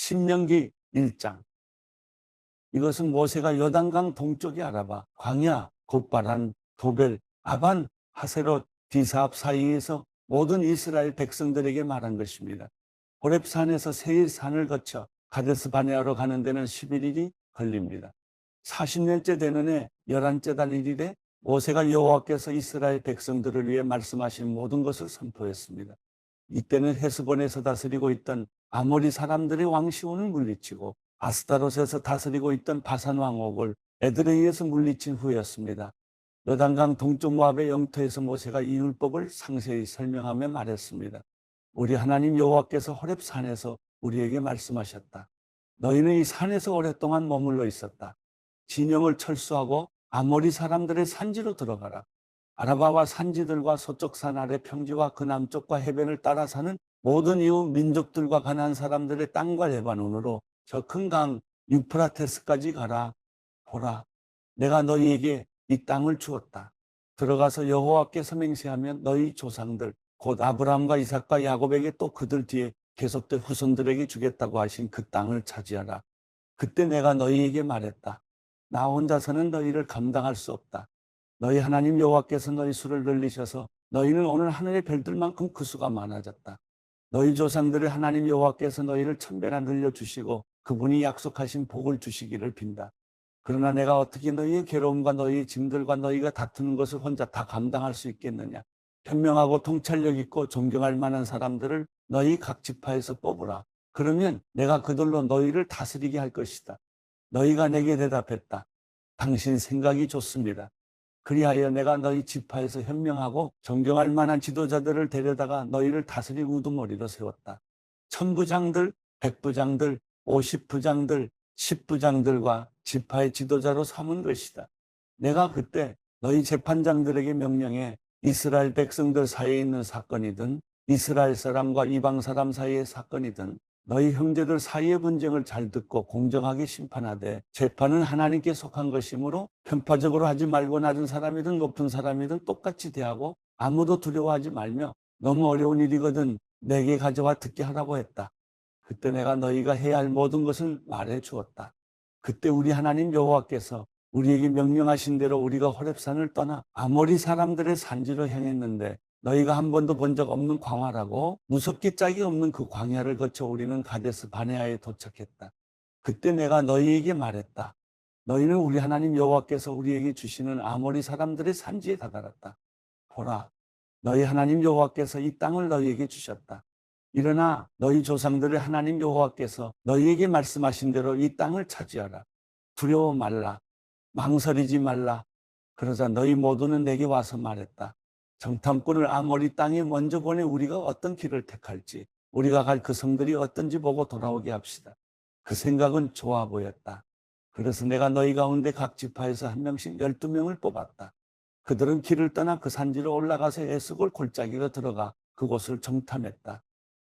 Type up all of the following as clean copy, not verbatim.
신명기 1장. 이것은 모세가 요단강 동쪽의 아라바, 광야, 곧바란, 도벨, 아반, 하세롯, 디사압 사이에서 모든 이스라엘 백성들에게 말한 것입니다. 호렙산에서 세일 산을 거쳐 가데스 바네아로 가는 데는 11일이 걸립니다. 40년째 되는 해 11째 달 1일에 모세가 여호와께서 이스라엘 백성들을 위해 말씀하신 모든 것을 선포했습니다. 이때는 헤스본에서 다스리고 있던 아모리 사람들의 왕 시온을 물리치고 아스타롯에서 다스리고 있던 바산 왕 옥을 에드레이에서 물리친 후였습니다. 요단강 동쪽 모압의 영토에서 모세가 이 율법을 상세히 설명하며 말했습니다. 우리 하나님 여호와께서 호렙산에서 우리에게 말씀하셨다. 너희는 이 산에서 오랫동안 머물러 있었다. 진영을 철수하고 아모리 사람들의 산지로 들어가라. 아라바와 산지들과 서쪽 산 아래 평지와 그 남쪽과 해변을 따라 사는 모든 이웃 민족들과 가나안 사람들의 땅과 레바논으로 저 큰 강 유프라테스까지 가라. 보라, 내가 너희에게 이 땅을 주었다. 들어가서 여호와께서 맹세하면 너희 조상들 곧 아브라함과 이삭과 야곱에게 또 그들 뒤에 계속될 후손들에게 주겠다고 하신 그 땅을 차지하라. 그때 내가 너희에게 말했다. 나 혼자서는 너희를 감당할 수 없다. 너희 하나님 여호와께서 너희 수를 늘리셔서 너희는 오늘 하늘의 별들만큼 그 수가 많아졌다. 너희 조상들의 하나님 여호와께서 너희를 천배나 늘려주시고 그분이 약속하신 복을 주시기를 빈다. 그러나 내가 어떻게 너희의 괴로움과 너희의 짐들과 너희가 다투는 것을 혼자 다 감당할 수 있겠느냐. 현명하고 통찰력 있고 존경할 만한 사람들을 너희 각 지파에서 뽑으라. 그러면 내가 그들로 너희를 다스리게 할 것이다. 너희가 내게 대답했다. 당신 생각이 좋습니다. 그리하여 내가 너희 지파에서 현명하고 존경할 만한 지도자들을 데려다가 너희를 다스릴 우두머리로 세웠다. 천부장들, 백부장들, 50부장들, 10부장들과 지파의 지도자로 삼은 것이다. 내가 그때 너희 재판장들에게 명령해 이스라엘 백성들 사이에 있는 사건이든 이스라엘 사람과 이방 사람 사이의 사건이든 너희 형제들 사이의 분쟁을 잘 듣고 공정하게 심판하되 재판은 하나님께 속한 것이므로 편파적으로 하지 말고 낮은 사람이든 높은 사람이든 똑같이 대하고 아무도 두려워하지 말며 너무 어려운 일이거든 내게 가져와 듣게 하라고 했다. 그때 내가 너희가 해야 할 모든 것을 말해 주었다. 그때 우리 하나님 여호와께서 우리에게 명령하신 대로 우리가 호렙산을 떠나 아모리 사람들의 산지로 향했는데 너희가 한 번도 본 적 없는 광야라고 무섭게 짝이 없는 그 광야를 거쳐 우리는 가데스 바네아에 도착했다. 그때 내가 너희에게 말했다. 너희는 우리 하나님 여호와께서 우리에게 주시는 아모리 사람들의 산지에 다다랐다. 보라, 너희 하나님 여호와께서 이 땅을 너희에게 주셨다. 일어나 너희 조상들의 하나님 여호와께서 너희에게 말씀하신 대로 이 땅을 차지하라. 두려워 말라. 망설이지 말라. 그러자 너희 모두는 내게 와서 말했다. 정탐꾼을 아모리 땅에 먼저 보내 우리가 어떤 길을 택할지 우리가 갈 그 성들이 어떤지 보고 돌아오게 합시다. 그 생각은 좋아 보였다. 그래서 내가 너희 가운데 각 지파에서 한 명씩 12명을 뽑았다. 그들은 길을 떠나 그 산지로 올라가서 에스골 골짜기로 들어가 그곳을 정탐했다.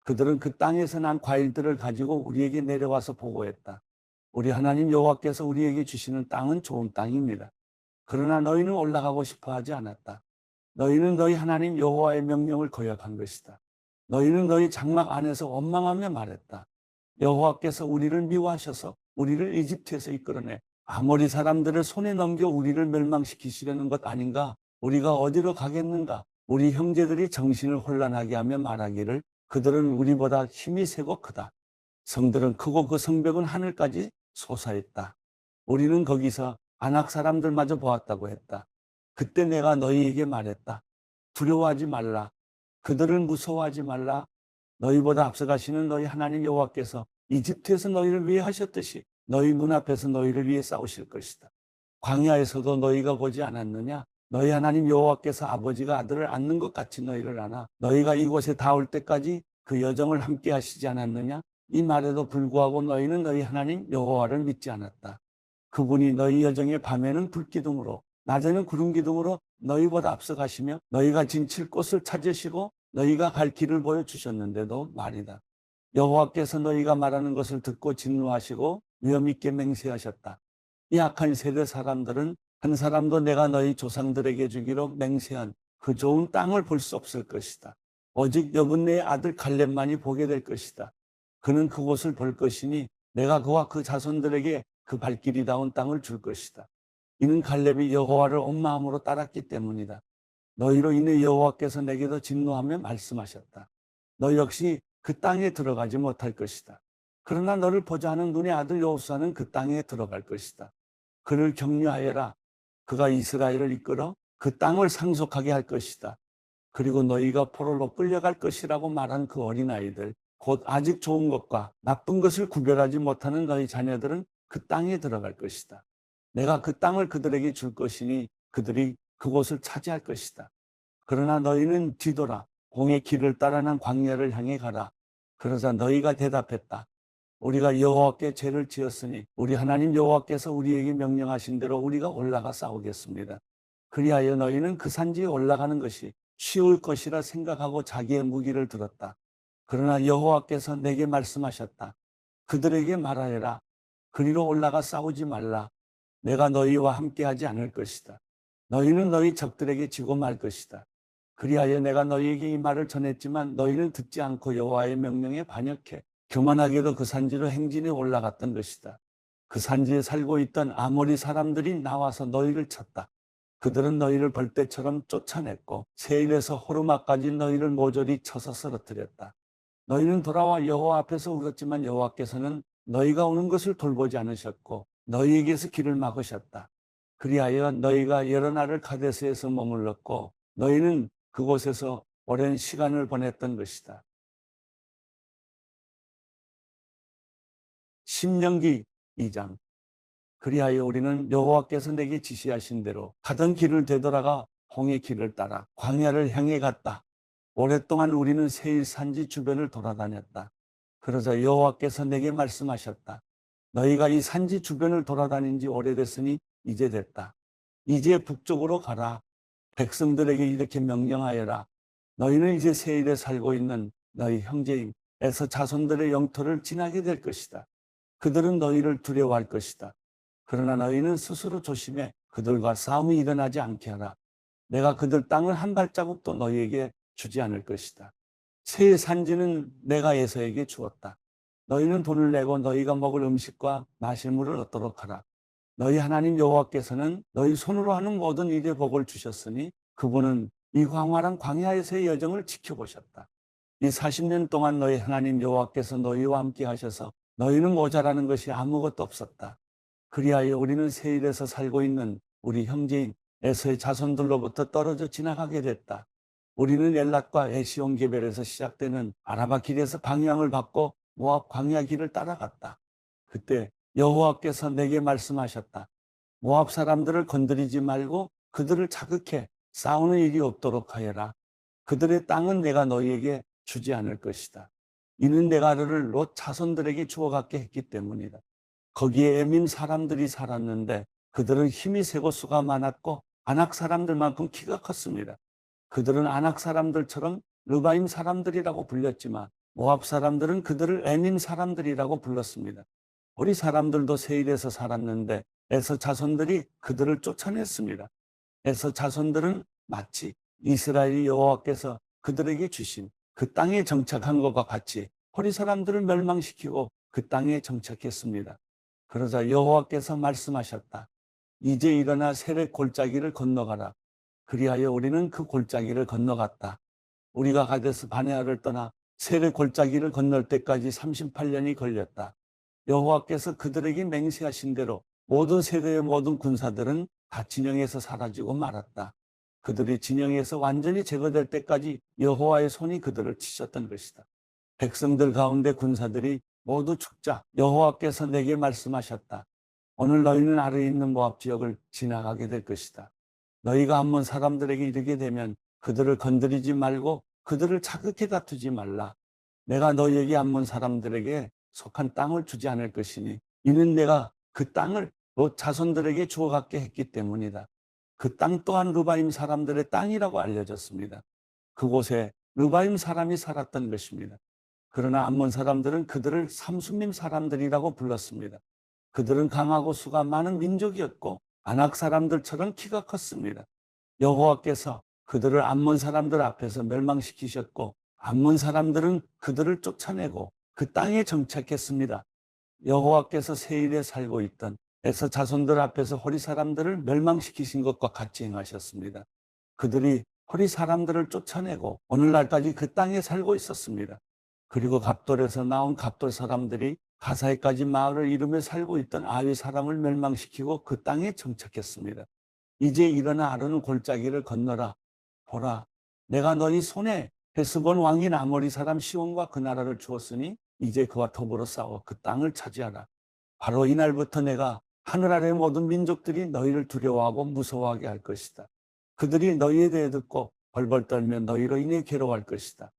그들은 그 땅에서 난 과일들을 가지고 우리에게 내려와서 보고했다. 우리 하나님 여호와께서 우리에게 주시는 땅은 좋은 땅입니다. 그러나 너희는 올라가고 싶어 하지 않았다. 너희는 너희 하나님 여호와의 명령을 거역한 것이다. 너희는 너희 장막 안에서 원망하며 말했다. 여호와께서 우리를 미워하셔서 우리를 이집트에서 이끌어내 아모리 사람들을 손에 넘겨 우리를 멸망시키시려는 것 아닌가? 우리가 어디로 가겠는가? 우리 형제들이 정신을 혼란하게 하며 말하기를 그들은 우리보다 힘이 세고 크다. 성들은 크고 그 성벽은 하늘까지 솟아있다. 우리는 거기서 아낙 사람들마저 보았다고 했다. 그때 내가 너희에게 말했다. 두려워하지 말라. 그들을 무서워하지 말라. 너희보다 앞서가시는 너희 하나님 여호와께서 이집트에서 너희를 위해 하셨듯이 너희 눈앞에서 너희를 위해 싸우실 것이다. 광야에서도 너희가 보지 않았느냐? 너희 하나님 여호와께서 아버지가 아들을 안는 것 같이 너희를 안아 너희가 이곳에 닿을 때까지 그 여정을 함께 하시지 않았느냐? 이 말에도 불구하고 너희는 너희 하나님 여호와를 믿지 않았다. 그분이 너희 여정의 밤에는 불기둥으로 낮에는 구름기둥으로 너희보다 앞서가시며 너희가 진칠 곳을 찾으시고 너희가 갈 길을 보여주셨는데도 말이다. 여호와께서 너희가 말하는 것을 듣고 진노하시고 위험 있게 맹세하셨다. 이 악한 세대 사람들은 한 사람도 내가 너희 조상들에게 주기로 맹세한 그 좋은 땅을 볼 수 없을 것이다. 오직 여분네의 아들 갈렙만이 보게 될 것이다. 그는 그곳을 볼 것이니 내가 그와 그 자손들에게 그 발길이다운 땅을 줄 것이다. 이는 갈렙이 여호와를 온 마음으로 따랐기 때문이다. 너희로 인해 여호와께서 내게도 진노하며 말씀하셨다. 너 역시 그 땅에 들어가지 못할 것이다. 그러나 너를 보자 하는 눈의 아들 여호수아는 그 땅에 들어갈 것이다. 그를 격려하여라. 그가 이스라엘을 이끌어 그 땅을 상속하게 할 것이다. 그리고 너희가 포로로 끌려갈 것이라고 말한 그 어린아이들, 곧 아직 좋은 것과 나쁜 것을 구별하지 못하는 너희 자녀들은 그 땅에 들어갈 것이다. 내가 그 땅을 그들에게 줄 것이니 그들이 그곳을 차지할 것이다. 그러나 너희는 뒤돌아 공의 길을 따라 난 광야를 향해 가라. 그러자 너희가 대답했다. 우리가 여호와께 죄를 지었으니 우리 하나님 여호와께서 우리에게 명령하신 대로 우리가 올라가 싸우겠습니다. 그리하여 너희는 그 산지에 올라가는 것이 쉬울 것이라 생각하고 자기의 무기를 들었다. 그러나 여호와께서 내게 말씀하셨다. 그들에게 말하여라. 그리로 올라가 싸우지 말라. 내가 너희와 함께하지 않을 것이다. 너희는 너희 적들에게 지고 말 것이다. 그리하여 내가 너희에게 이 말을 전했지만 너희는 듣지 않고 여호와의 명령에 반역해 교만하게도 그 산지로 행진해 올라갔던 것이다. 그 산지에 살고 있던 아모리 사람들이 나와서 너희를 쳤다. 그들은 너희를 벌떼처럼 쫓아냈고 세일에서 호르마까지 너희를 모조리 쳐서 쓰러뜨렸다. 너희는 돌아와 여호와 앞에서 울었지만 여호와께서는 너희가 오는 것을 돌보지 않으셨고 너희에게서 길을 막으셨다. 그리하여 너희가 여러 날을 가데스에서 머물렀고 너희는 그곳에서 오랜 시간을 보냈던 것이다. 신명기 2장. 그리하여 우리는 여호와께서 내게 지시하신 대로 가던 길을 되돌아가 홍해 길을 따라 광야를 향해 갔다. 오랫동안 우리는 세일 산지 주변을 돌아다녔다. 그러자 여호와께서 내게 말씀하셨다. 너희가 이 산지 주변을 돌아다닌 지 오래됐으니 이제 됐다. 이제 북쪽으로 가라. 백성들에게 이렇게 명령하여라. 너희는 이제 세일에 살고 있는 너희 형제인 에서 자손들의 영토를 지나게 될 것이다. 그들은 너희를 두려워할 것이다. 그러나 너희는 스스로 조심해 그들과 싸움이 일어나지 않게 하라. 내가 그들 땅을 한 발자국도 너희에게 주지 않을 것이다. 새 산지는 내가 에서에게 주었다. 너희는 돈을 내고 너희가 먹을 음식과 마실 물을 얻도록 하라. 너희 하나님 여호와께서는 너희 손으로 하는 모든 일에 복을 주셨으니 그분은 이 황활한 광야에서의 여정을 지켜보셨다. 이 40년 동안 너희 하나님 여호와께서 너희와 함께 하셔서 너희는 모자라는 것이 아무것도 없었다. 그리하여 우리는 세일에서 살고 있는 우리 형제인 에서의 자손들로부터 떨어져 지나가게 됐다. 우리는 엘랏과 에시온게벨에서 시작되는 아라바 길에서 방향을 바꿔 모압 광야 길을 따라갔다. 그때 여호와께서 내게 말씀하셨다. 모압 사람들을 건드리지 말고 그들을 자극해 싸우는 일이 없도록 하여라. 그들의 땅은 내가 너희에게 주지 않을 것이다. 이는 내가 너를 롯 자손들에게 주어갖게 했기 때문이다. 거기에 에밈 사람들이 살았는데 그들은 힘이 세고 수가 많았고 아낙 사람들만큼 키가 컸습니다. 그들은 아낙 사람들처럼 르바임 사람들이라고 불렸지만 모압 사람들은 그들을 에밈 사람들이라고 불렀습니다. 우리 사람들도 세일에서 살았는데 에서 자손들이 그들을 쫓아냈습니다. 에서 자손들은 마치 이스라엘이 여호와께서 그들에게 주신 그 땅에 정착한 것과 같이 호리 사람들을 멸망시키고 그 땅에 정착했습니다. 그러자 여호와께서 말씀하셨다. 이제 일어나 세렛 골짜기를 건너가라. 그리하여 우리는 그 골짜기를 건너갔다. 우리가 가데스 바네아를 떠나 세렛 골짜기를 건널 때까지 38년이 걸렸다. 여호와께서 그들에게 맹세하신 대로 모든 세대의 모든 군사들은 다 진영에서 사라지고 말았다. 그들이 진영에서 완전히 제거될 때까지 여호와의 손이 그들을 치셨던 것이다. 백성들 가운데 군사들이 모두 죽자 여호와께서 내게 말씀하셨다. 오늘 너희는 아래에 있는 모압 지역을 지나가게 될 것이다. 너희가 암몬 사람들에게 이르게 되면 그들을 건드리지 말고 그들을 자극해 다투지 말라. 내가 너희에게 암몬 사람들에게 속한 땅을 주지 않을 것이니 이는 내가 그 땅을 롯 자손들에게 주어갖게 했기 때문이다. 그 땅 또한 르바임 사람들의 땅이라고 알려졌습니다. 그곳에 르바임 사람이 살았던 것입니다. 그러나 암몬 사람들은 그들을 삼순림 사람들이라고 불렀습니다. 그들은 강하고 수가 많은 민족이었고 아낙 사람들처럼 키가 컸습니다. 여호와께서 그들을 암몬 사람들 앞에서 멸망시키셨고 암몬 사람들은 그들을 쫓아내고 그 땅에 정착했습니다. 여호와께서 세일에 살고 있던 에서 자손들 앞에서 호리 사람들을 멸망시키신 것과 같이 행하셨습니다. 그들이 호리 사람들을 쫓아내고 오늘날까지 그 땅에 살고 있었습니다. 그리고 갑돌에서 나온 갑돌 사람들이 가사에까지 마을을 이루며 살고 있던 아위 사람을 멸망시키고 그 땅에 정착했습니다. 이제 일어나 아르논 골짜기를 건너라. 보라, 내가 너희 손에 헤스본 왕인 아모리 사람 시온과 그 나라를 주었으니 이제 그와 더불어 싸워 그 땅을 차지하라. 바로 이날부터 내가 하늘 아래 모든 민족들이 너희를 두려워하고 무서워하게 할 것이다. 그들이 너희에 대해 듣고 벌벌 떨며 너희로 인해 괴로워할 것이다.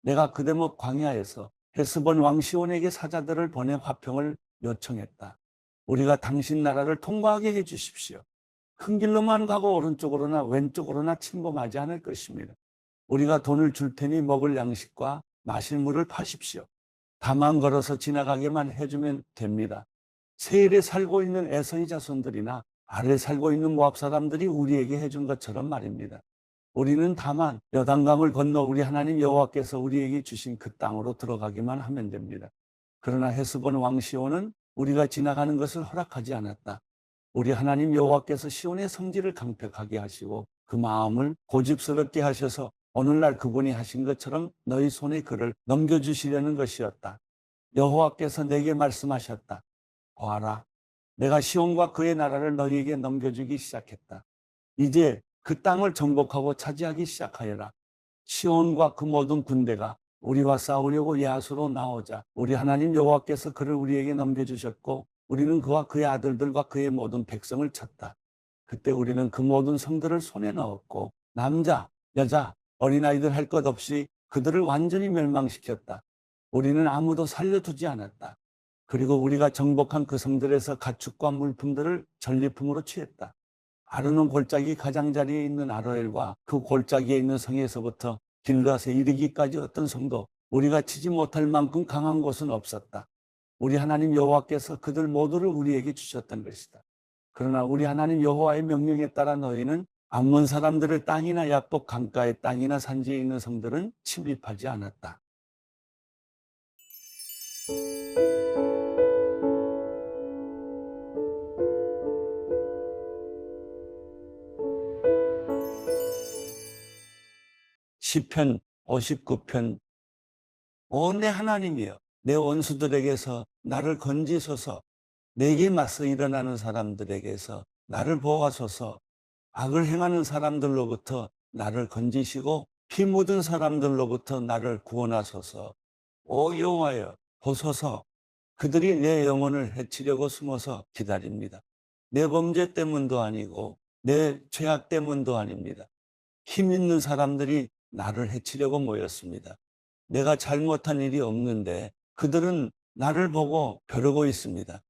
내가 그 대목 광야에서 헤스본 왕 시온에게 사자들을 보내 화평을 요청했다. 우리가 당신 나라를 통과하게 해 주십시오. 큰 길로만 가고 오른쪽으로나 왼쪽으로나 침범하지 않을 것입니다. 우리가 돈을 줄 테니 먹을 양식과 마실 물을 파십시오. 다만 걸어서 지나가게만 해주면 됩니다. 세일에 살고 있는 에서의 자손들이나 아래에 살고 있는 모압 사람들이 우리에게 해준 것처럼 말입니다. 우리는 다만 여단강을 건너 우리 하나님 여호와께서 우리에게 주신 그 땅으로 들어가기만 하면 됩니다. 그러나 헤스본 왕 시온은 우리가 지나가는 것을 허락하지 않았다. 우리 하나님 여호와께서 시온의 성질을 강팍하게 하시고 그 마음을 고집스럽게 하셔서 오늘날 그분이 하신 것처럼 너희 손에 그를 넘겨주시려는 것이었다. 여호와께서 내게 말씀하셨다. 보아라, 내가 시온과 그의 나라를 너희에게 넘겨주기 시작했다. 이제 그 땅을 정복하고 차지하기 시작하여라. 시온과 그 모든 군대가 우리와 싸우려고 야수로 나오자 우리 하나님 여호와께서 그를 우리에게 넘겨주셨고 우리는 그와 그의 아들들과 그의 모든 백성을 쳤다. 그때 우리는 그 모든 성들을 손에 넣었고 남자, 여자, 어린아이들 할 것 없이 그들을 완전히 멸망시켰다. 우리는 아무도 살려두지 않았다. 그리고 우리가 정복한 그 성들에서 가축과 물품들을 전리품으로 취했다. 아르논 골짜기 가장자리에 있는 아로엘과 그 골짜기에 있는 성에서부터 길앗에 이르기까지 어떤 성도 우리가 치지 못할 만큼 강한 곳은 없었다. 우리 하나님 여호와께서 그들 모두를 우리에게 주셨던 것이다. 그러나 우리 하나님 여호와의 명령에 따라 너희는 암몬 사람들의 땅이나 야복 강가의 땅이나 산지에 있는 성들은 침입하지 않았다. 시편 59편. 오 내 하나님이여, 내 원수들에게서 나를 건지소서. 내게 맞서 일어나는 사람들에게서 나를 보호하소서. 악을 행하는 사람들로부터 나를 건지시고 피 묻은 사람들로부터 나를 구원하소서. 오 여호와여, 보소서. 그들이 내 영혼을 해치려고 숨어서 기다립니다. 내 범죄 때문도 아니고 내 죄악 때문도 아닙니다. 힘 있는 사람들이 나를 해치려고 모였습니다. 내가 잘못한 일이 없는데 그들은 나를 보고 벼르고 있습니다.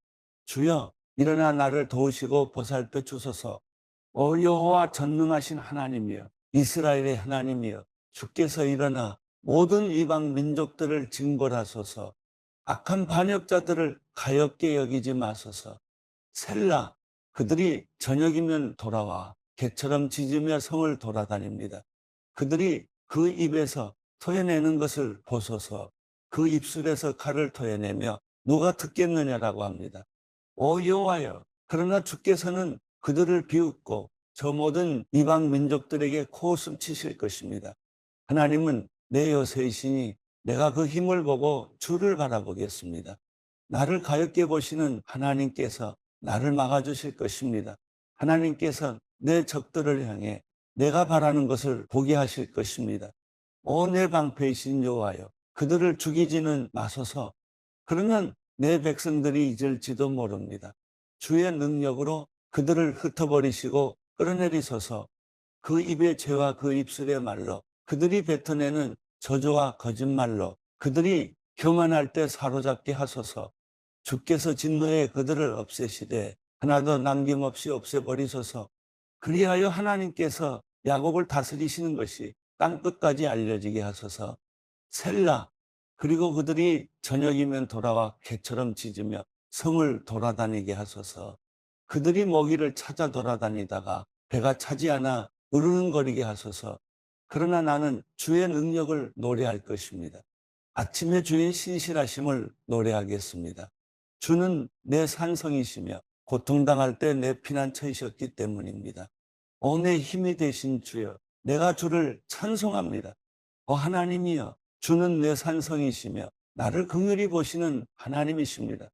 주여, 일어나 나를 도우시고 보살펴 주소서. 오 여호와 전능하신 하나님이여, 이스라엘의 하나님이여, 주께서 일어나 모든 이방 민족들을 징벌하소서. 악한 반역자들을 가엾게 여기지 마소서. 셀라, 그들이 저녁이면 돌아와 개처럼 짖으며 성을 돌아다닙니다. 그들이 그 입에서 토해내는 것을 보소서. 그 입술에서 칼을 토해내며 누가 듣겠느냐라고 합니다. 오 여호와여, 그러나 주께서는 그들을 비웃고 저 모든 이방 민족들에게 코웃음 치실 것입니다. 하나님은 내 요새이시니 내가 그 힘을 보고 주를 바라보겠습니다. 나를 가엾게 보시는 하나님께서 나를 막아주실 것입니다. 하나님께서 내 적들을 향해 내가 바라는 것을 보게 하실 것입니다. 오 내 방패이신 여호와여, 그들을 죽이지는 마소서. 그러면 내 백성들이 잊을지도 모릅니다. 주의 능력으로 그들을 흩어버리시고 끌어내리소서. 그 입의 죄와 그 입술의 말로 그들이 뱉어내는 저주와 거짓말로 그들이 교만할 때 사로잡게 하소서. 주께서 진노에 그들을 없애시되 하나도 남김없이 없애버리소서. 그리하여 하나님께서 야곱을 다스리시는 것이 땅끝까지 알려지게 하소서. 셀라. 그리고 그들이 저녁이면 돌아와 개처럼 짖으며 성을 돌아다니게 하소서. 그들이 먹이를 찾아 돌아다니다가 배가 차지 않아 으르렁거리게 하소서. 그러나 나는 주의 능력을 노래할 것입니다. 아침의 주인 신실하심을 노래하겠습니다. 주는 내 산성이시며 고통당할 때 내 피난처이셨기 때문입니다. 내 힘이 되신 주여, 내가 주를 찬송합니다. 하나님이여, 주는 내 산성이시며 나를 긍휼히 보시는 하나님이십니다.